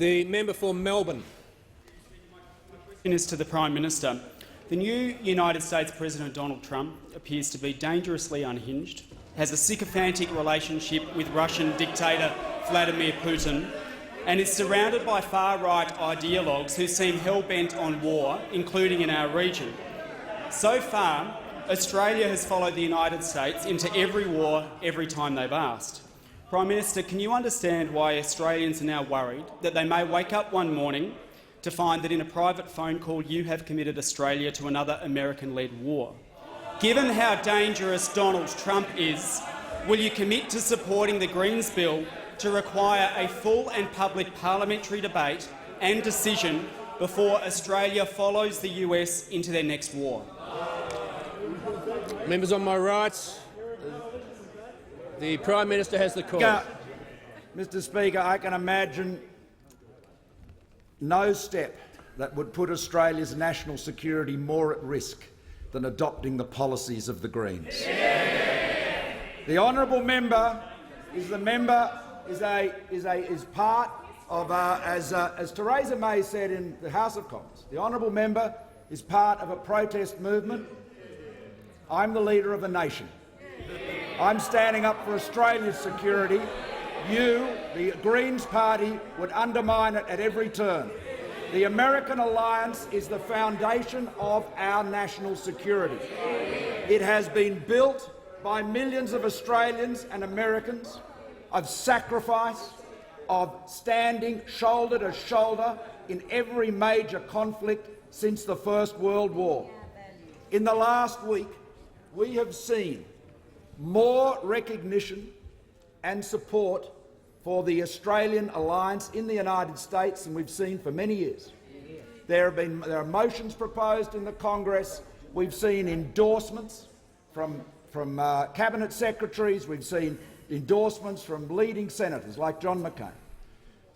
The member for Melbourne. Is to the Prime Minister. The new United States President Donald Trump appears to be dangerously unhinged, has a sycophantic relationship with Russian dictator Vladimir Putin, and is surrounded by far-right ideologues who seem hell-bent on war, including in our region. So far, Australia has followed the United States into every war every time they've asked. Prime Minister, can you understand why Australians are now worried that they may wake up one morning to find that in a private phone call you have committed Australia to another American-led war? Given how dangerous Donald Trump is, will you commit to supporting the Greens bill to require a full and public parliamentary debate and decision before Australia follows the US into their next war? Members on my right, the Prime Minister has the call. Mr Speaker, I can imagine no step that would put Australia's national security more at risk than adopting the policies of the Greens. The honourable member is part of, as Theresa May said in the House of Commons, the honourable member is part of a protest movement. I'm the leader of a nation. I'm standing up for Australia's security. You, the Greens party, would undermine it at every turn. The American alliance is the foundation of our national security. It has been built by millions of Australians and Americans of sacrifice, of standing shoulder to shoulder in every major conflict since the First World War. In the last week, we have seen more recognition and support for the Australian alliance in the United States than we've seen for many years. There are motions proposed in the Congress. We've seen endorsements from cabinet secretaries. We've seen endorsements from leading senators like John McCain.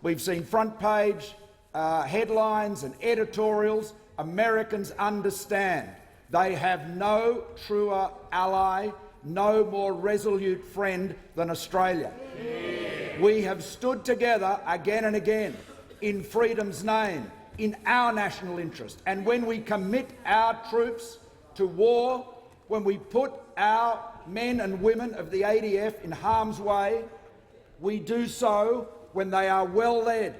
We've seen front-page headlines and editorials. Americans understand they have no truer ally, no more resolute friend than Australia. We have stood together again and again in freedom's name, in our national interest. And when we commit our troops to war, when we put our men and women of the ADF in harm's way, we do so when they are well-led,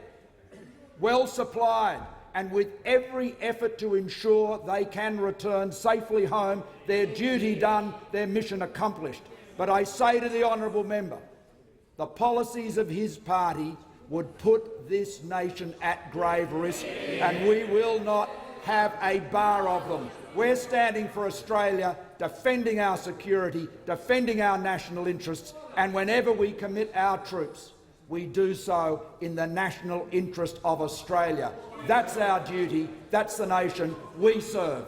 well-supplied, and with every effort to ensure they can return safely home, their duty done, their mission accomplished. But I say to the honourable member, the policies of his party would put this nation at grave risk, and we will not have a bar of them. We're standing for Australia, defending our security, defending our national interests, and whenever we commit our troops, we do so in the national interest of Australia. That's our duty. That's the nation we serve.